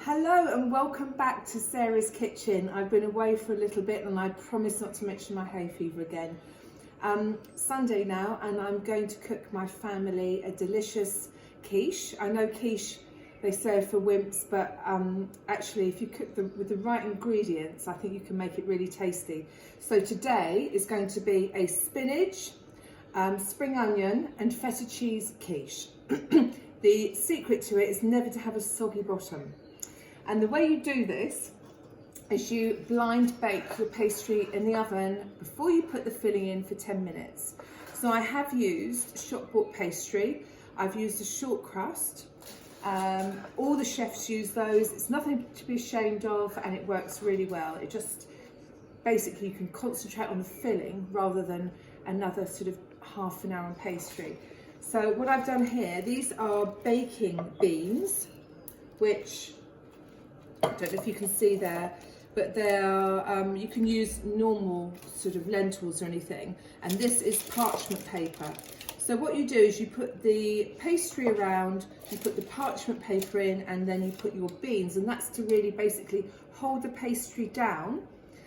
Hello and welcome back to Sarah's Kitchen. I've been away for a little bit and I promise not to mention my hay fever again. Sunday now, and I'm going to cook my family a delicious quiche. I know quiche, they say for wimps, but actually if you cook with the right ingredients, I think you can make it really tasty. So today is going to be a spinach, spring onion and feta cheese quiche. The secret to it is never to have a soggy bottom. And the way you do this is you blind bake your pastry in the oven before you put the filling in for 10 minutes. So I have used shop bought pastry, I've used a short crust. All the chefs use those. It's nothing to be ashamed of and it works really well. It just, basically you can concentrate on the filling rather than another sort of half an hour on pastry. So what I've done here, these are baking beans, which I don't know if you can see there, but they're, you can use normal sort of lentils or anything. And this is parchment paper. So what you do is you put the pastry around, you put the parchment paper in, and then you put your beans. And that's to really basically hold the pastry down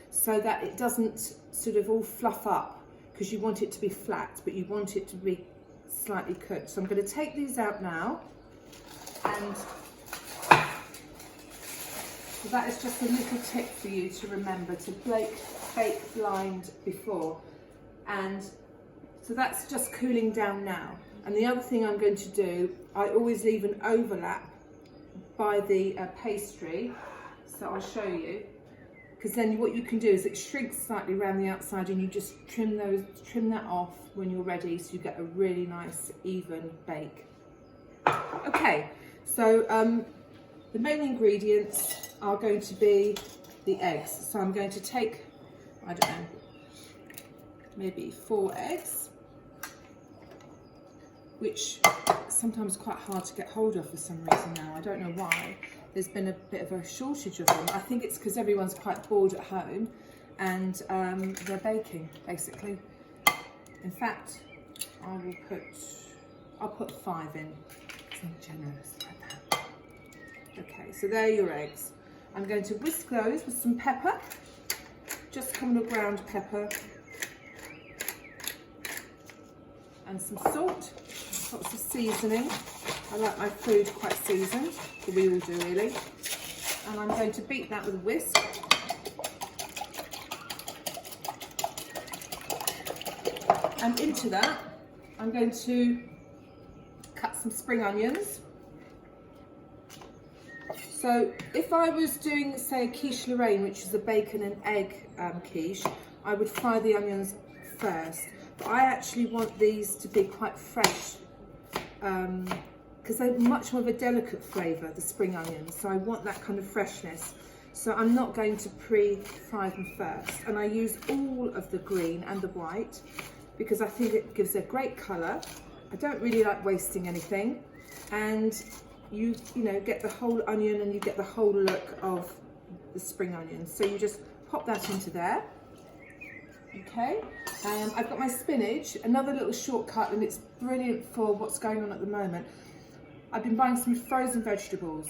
so that it doesn't sort of all fluff up, because you want it to be flat, but you want it to be slightly cooked. So I'm going to take these out now, and so that is just a little tip for you to remember, to bake blind before. And so that's just cooling down now. And the other thing I'm going to do, I always leave an overlap by the pastry. So I'll show you, because then what you can do is it shrinks slightly around the outside and you just trim that off when you're ready, so you get a really nice even bake. Okay, so the main ingredients are going to be the eggs. So I'm going to take, I don't know, maybe 4 eggs, which sometimes quite hard to get hold of for some reason now. I don't know why. There's been a bit of a shortage of them. I think it's because everyone's quite bored at home and they're baking, basically. In fact, I'll put 5 in, because I'm generous like that. Okay, so there are your eggs. I'm going to whisk those with some pepper, just common ground pepper, and some salt, lots of seasoning. I like my food quite seasoned, but we all do really. And I'm going to beat that with a whisk. And into that, I'm going to cut some spring onions. So if I was doing, say, a quiche Lorraine, which is a bacon and egg quiche, I would fry the onions first. But I actually want these to be quite fresh, because they're much more of a delicate flavour, the spring onions. So I want that kind of freshness. So I'm not going to pre-fry them first. And I use all of the green and the white, because I think it gives a great colour. I don't really like wasting anything. And you know, get the whole onion and you get the whole look of the spring onions. So you just pop that into there. Okay, I've got my spinach, another little shortcut, and it's brilliant for what's going on at the moment. I've been buying some frozen vegetables,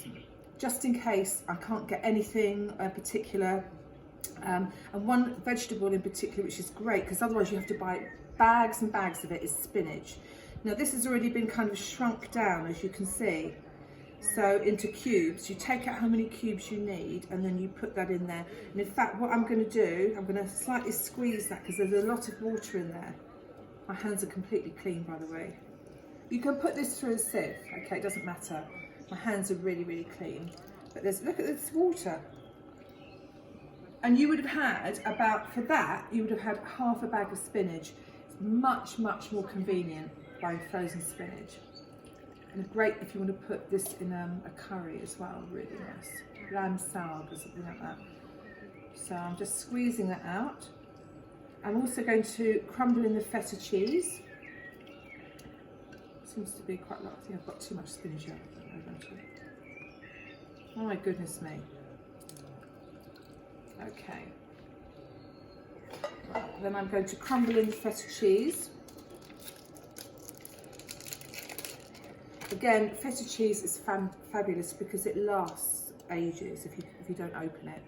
just in case I can't get anything particular. And one vegetable in particular, which is great, because otherwise you have to buy bags and bags of it, is spinach. Now this has already been kind of shrunk down, as you can see. So into cubes, you take out how many cubes you need and then you put that in there. And in fact, what I'm going to do, I'm going to slightly squeeze that because there's a lot of water in there. My hands are completely clean, by the way. You can put this through a sieve, okay, it doesn't matter. My hands are really, really clean. But look at this water. And you would have had about, for that, you would have had half a bag of spinach. It's much, much more convenient buying frozen spinach. And great if you want to put this in a curry as well, really nice. Lamb salad or something like that. So I'm just squeezing that out. I'm also going to crumble in the feta cheese. Seems to be quite a lot. I think I've got too much spinach out. Oh my goodness me. Okay. Right, then I'm going to crumble in the feta cheese. Again, feta cheese is fabulous because it lasts ages if you don't open it.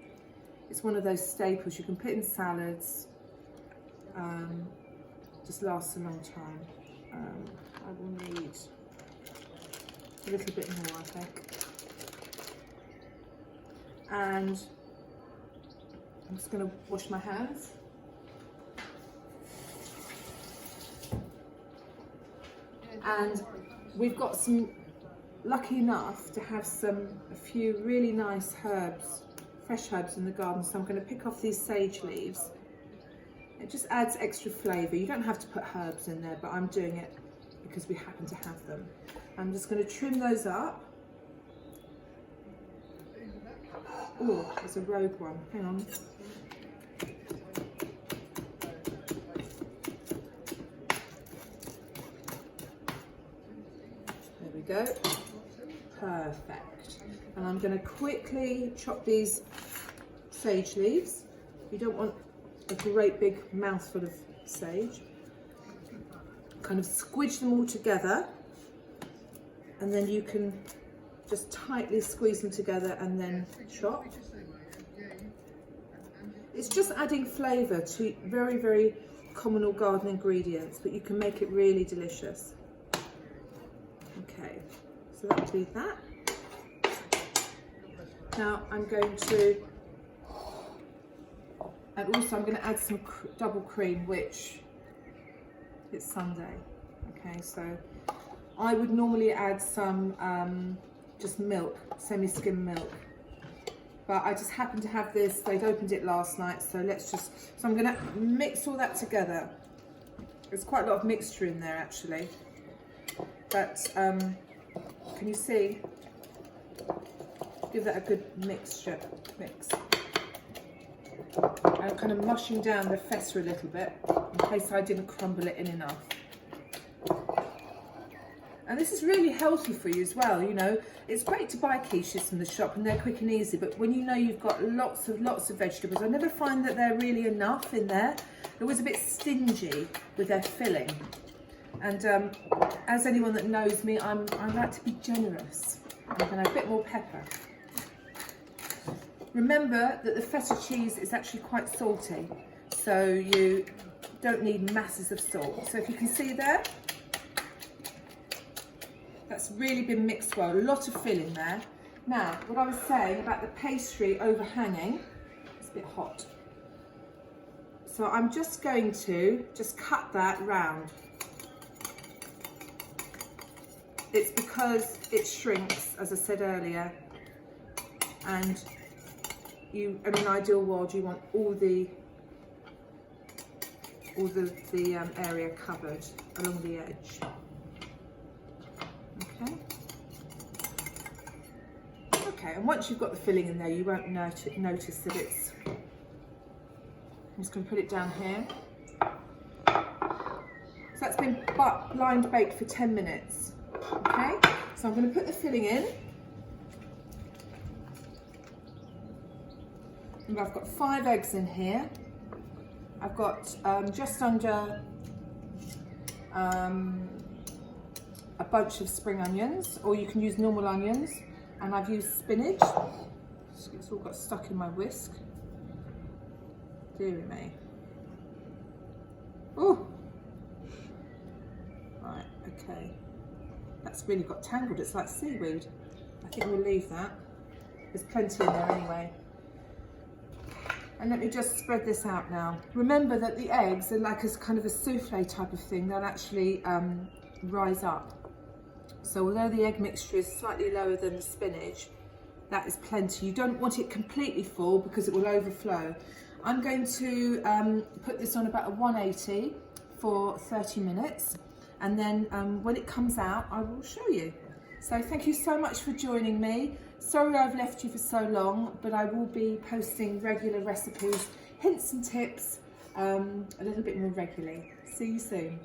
It's one of those staples you can put in salads. Just lasts a long time. I will need a little bit more, I think. And I'm just going to wash my hands. And we've got lucky enough to have a few really nice herbs, fresh herbs in the garden. So I'm going to pick off these sage leaves. It just adds extra flavour. You don't have to put herbs in there, but I'm doing it because we happen to have them. I'm just going to trim those up. Oh, there's a rogue one. Hang on. There we go. Perfect. And I'm going to quickly chop these sage leaves. You don't want a great big mouthful of sage. Kind of squidge them all together, and then you can just tightly squeeze them together and then chop. It's just adding flavour to very, very communal garden ingredients, but you can make it really delicious. Okay, so that'll be that. Now I'm going to, and also I'm going to add some double cream, which it's Sunday. Okay, so I would normally add some just milk, semi-skim milk, but I just happen to have this. They'd opened it last night, so so I'm going to mix all that together. There's quite a lot of mixture in there actually, but can you see? Give that a good mix. I'm kind of mushing down the feta a little bit in case I didn't crumble it in enough. And this is really healthy for you as well. You know, it's great to buy quiches from the shop and they're quick and easy, but when you know you've got lots of vegetables, I never find that they're really enough in there. They're always a bit stingy with their filling. And as anyone that knows me, I like to be generous. I'm going to add a bit more pepper. Remember that the feta cheese is actually quite salty, so you don't need masses of salt. So if you can see there, that's really been mixed well, a lot of filling there. Now, what I was saying about the pastry overhanging, it's a bit hot. So I'm just going to cut that round. It's because it shrinks, as I said earlier, and in an ideal world, you want all the area covered along the edge. Okay. Okay, and once you've got the filling in there, you won't notice that it's. I'm just going to put it down here. So that's been blind baked for 10 minutes. Okay, so I'm going to put the filling in. And I've got 5 eggs in here. I've got just under a bunch of spring onions, or you can use normal onions, and I've used spinach. It's all got stuck in my whisk. Dear me. Oh, right, okay. That's really got tangled. It's like seaweed. I think we'll leave that. There's plenty in there anyway. And let me just spread this out now. Remember that the eggs are like a kind of a souffle type of thing. They'll actually rise up. So although the egg mixture is slightly lower than the spinach, that is plenty. You don't want it completely full because it will overflow. I'm going to put this on about a 180 for 30 minutes. And then when it comes out, I will show you. So thank you so much for joining me. Sorry I've left you for so long, but I will be posting regular recipes, hints and tips a little bit more regularly. See you soon.